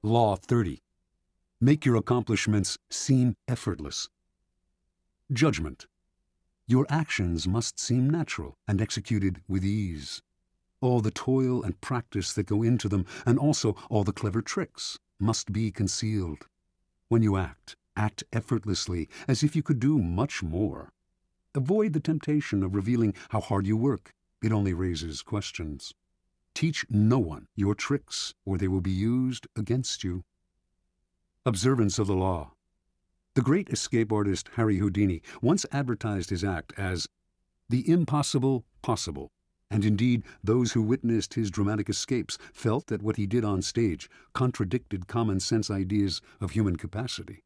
Law 30. Make your accomplishments seem effortless. Judgment. Your actions must seem natural and executed with ease. All the toil and practice that go into them, and also all the clever tricks, must be concealed. When you act, act effortlessly, as if you could do much more. Avoid the temptation of revealing how hard you work. It only raises questions. Teach no one your tricks, or they will be used against you. Observance of the law. The great escape artist Harry Houdini once advertised his act as the impossible possible, and indeed those who witnessed his dramatic escapes felt that what he did on stage contradicted common-sense ideas of human capacity.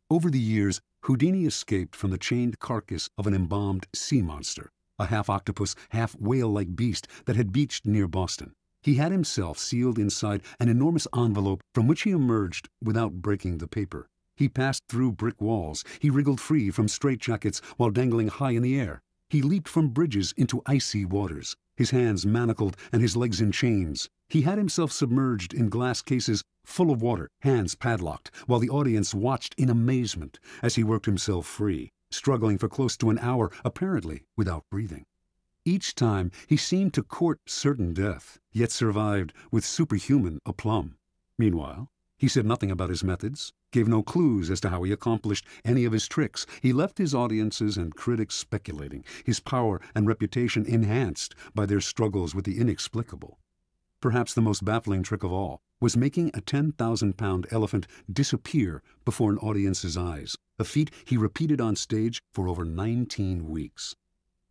Over the years, Houdini escaped from the chained carcass of an embalmed sea monster, a half-octopus, half-whale-like beast that had beached near Boston. He had himself sealed inside an enormous envelope from which he emerged without breaking the paper. He passed through brick walls. He wriggled free from straitjackets while dangling high in the air. He leaped from bridges into icy waters, his hands manacled and his legs in chains. He had himself submerged in glass cases full of water, hands padlocked, while the audience watched in amazement as he worked himself free, struggling for close to an hour, apparently without breathing. Each time he seemed to court certain death, yet survived with superhuman aplomb. Meanwhile, he said nothing about his methods, gave no clues as to how he accomplished any of his tricks. He left his audiences and critics speculating, his power and reputation enhanced by their struggles with the inexplicable. Perhaps the most baffling trick of all was making a 10,000-pound elephant disappear before an audience's eyes, a feat he repeated on stage for over 19 weeks.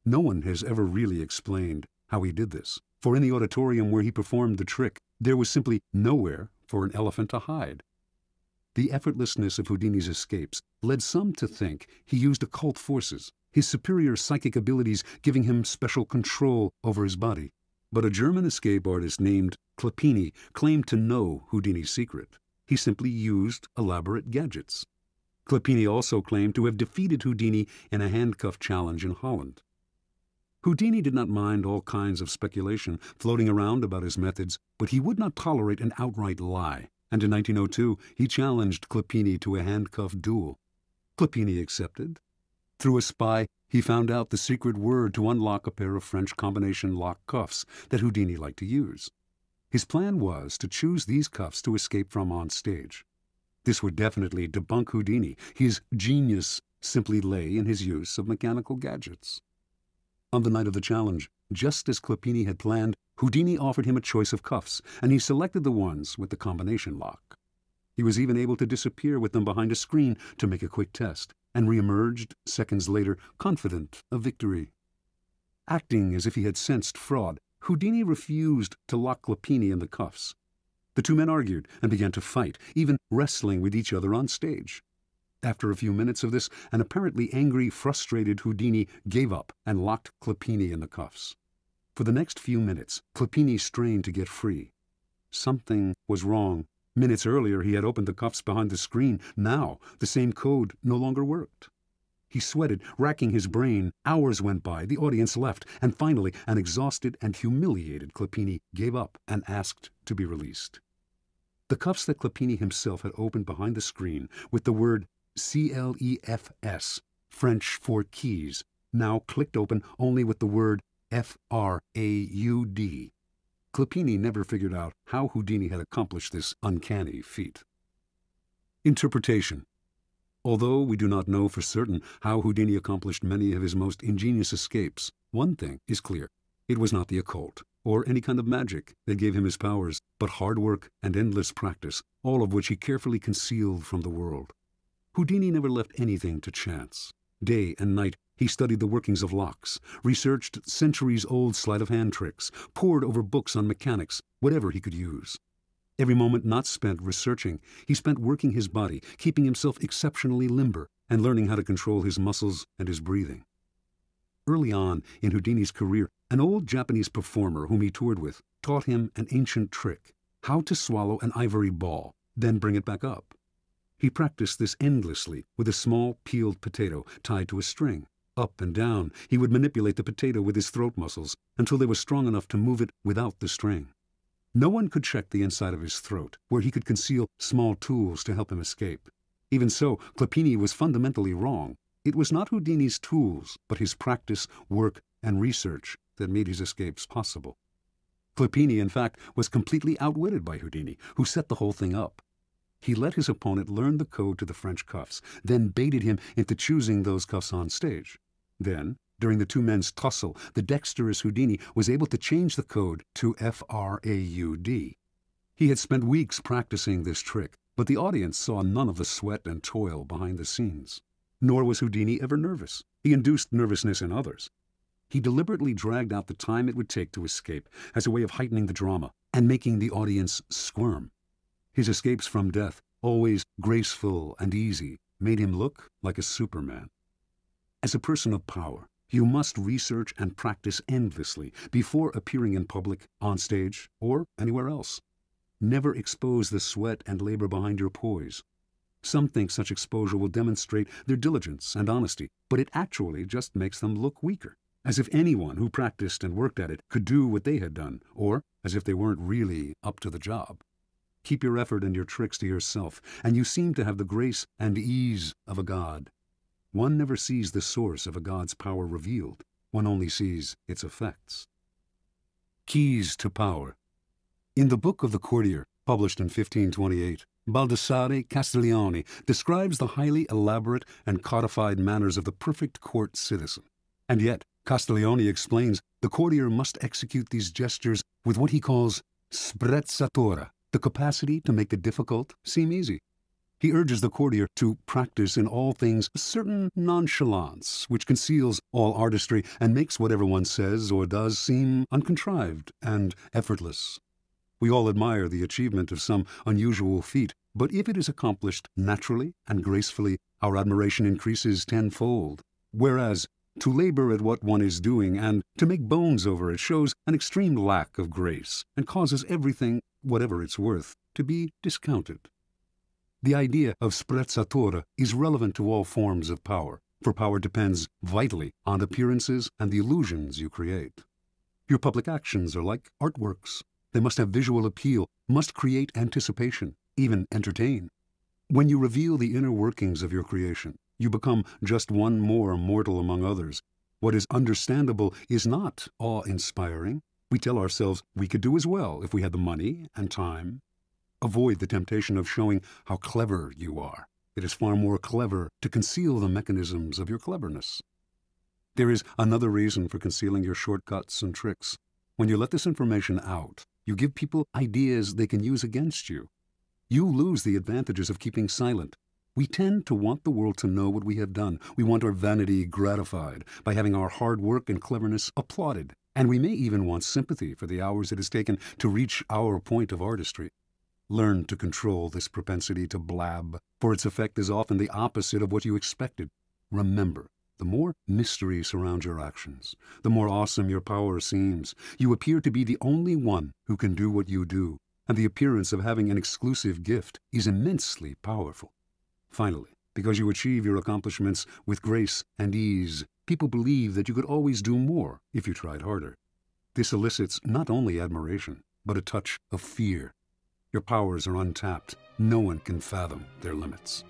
No one has ever really explained how he did this, for in the auditorium where he performed the trick, there was simply nowhere for an elephant to hide. The effortlessness of Houdini's escapes led some to think he used occult forces, his superior psychic abilities giving him special control over his body. But a German escape artist named Clapini claimed to know Houdini's secret. He simply used elaborate gadgets. Clapini also claimed to have defeated Houdini in a handcuff challenge in Holland. Houdini did not mind all kinds of speculation floating around about his methods, but he would not tolerate an outright lie, and in 1902 he challenged Clapini to a handcuff duel. Clapini accepted. Through a spy, he found out the secret word to unlock a pair of French combination lock cuffs that Houdini liked to use. His plan was to choose these cuffs to escape from on stage. This would definitely debunk Houdini. His genius simply lay in his use of mechanical gadgets. On the night of the challenge, just as Clapini had planned, Houdini offered him a choice of cuffs, and he selected the ones with the combination lock. He was even able to disappear with them behind a screen to make a quick test, and re-emerged seconds later, confident of victory. Acting as if he had sensed fraud, Houdini refused to lock Clapini in the cuffs. The two men argued and began to fight, even wrestling with each other on stage. After a few minutes of this, an apparently angry, frustrated Houdini gave up and locked Clapini in the cuffs. For the next few minutes, Clapini strained to get free. Something was wrong. Minutes earlier, he had opened the cuffs behind the screen. Now, the same code no longer worked. He sweated, racking his brain. Hours went by, the audience left, and finally, an exhausted and humiliated Clapini gave up and asked to be released. The cuffs that Clapini himself had opened behind the screen with the word CLEFS, French for keys, now clicked open only with the word FRAUD. Clapini never figured out how Houdini had accomplished this uncanny feat. Interpretation. Although we do not know for certain how Houdini accomplished many of his most ingenious escapes, one thing is clear. It was not the occult, or any kind of magic that gave him his powers, but hard work and endless practice, all of which he carefully concealed from the world. Houdini never left anything to chance. Day and night, he studied the workings of locks, researched centuries-old sleight-of-hand tricks, pored over books on mechanics, whatever he could use. Every moment not spent researching, he spent working his body, keeping himself exceptionally limber, and learning how to control his muscles and his breathing. Early on in Houdini's career, an old Japanese performer whom he toured with taught him an ancient trick, how to swallow an ivory ball, then bring it back up. He practiced this endlessly with a small peeled potato tied to a string. Up and down, he would manipulate the potato with his throat muscles until they were strong enough to move it without the string. No one could check the inside of his throat, where he could conceal small tools to help him escape. Even so, Clopini was fundamentally wrong. It was not Houdini's tools, but his practice, work, and research that made his escapes possible. Clopini, in fact, was completely outwitted by Houdini, who set the whole thing up. He let his opponent learn the code to the French cuffs, then baited him into choosing those cuffs on stage. Then, during the two men's tussle, the dexterous Houdini was able to change the code to FRAUD. He had spent weeks practicing this trick, but the audience saw none of the sweat and toil behind the scenes. Nor was Houdini ever nervous. He induced nervousness in others. He deliberately dragged out the time it would take to escape as a way of heightening the drama and making the audience squirm. His escapes from death, always graceful and easy, made him look like a Superman. As a person of power, you must research and practice endlessly before appearing in public, on stage, or anywhere else. Never expose the sweat and labor behind your poise. Some think such exposure will demonstrate their diligence and honesty, but it actually just makes them look weaker, as if anyone who practiced and worked at it could do what they had done, or as if they weren't really up to the job. Keep your effort and your tricks to yourself, and you seem to have the grace and ease of a god. One never sees the source of a god's power revealed. One only sees its effects. Keys to Power. In the Book of the Courtier, published in 1528, Baldassare Castiglione describes the highly elaborate and codified manners of the perfect court citizen. And yet, Castiglione explains the courtier must execute these gestures with what he calls sprezzatura, the capacity to make the difficult seem easy. He urges the courtier to practice in all things a certain nonchalance which conceals all artistry and makes whatever one says or does seem uncontrived and effortless. We all admire the achievement of some unusual feat, but if it is accomplished naturally and gracefully, our admiration increases tenfold. Whereas, to labor at what one is doing and to make bones over it shows an extreme lack of grace and causes everything, whatever it's worth, to be discounted. The idea of sprezzatura is relevant to all forms of power, for power depends vitally on appearances and the illusions you create. Your public actions are like artworks. They must have visual appeal, must create anticipation, even entertain. When you reveal the inner workings of your creation, you become just one more mortal among others. What is understandable is not awe-inspiring. We tell ourselves we could do as well if we had the money and time. Avoid the temptation of showing how clever you are. It is far more clever to conceal the mechanisms of your cleverness. There is another reason for concealing your shortcuts and tricks. When you let this information out, you give people ideas they can use against you. You lose the advantages of keeping silent. We tend to want the world to know what we have done. We want our vanity gratified by having our hard work and cleverness applauded. And we may even want sympathy for the hours it has taken to reach our point of artistry. Learn to control this propensity to blab, for its effect is often the opposite of what you expected. Remember, the more mystery surrounds your actions, the more awesome your power seems. You appear to be the only one who can do what you do, and the appearance of having an exclusive gift is immensely powerful. Finally, because you achieve your accomplishments with grace and ease, people believe that you could always do more if you tried harder. This elicits not only admiration, but a touch of fear. Your powers are untapped. No one can fathom their limits.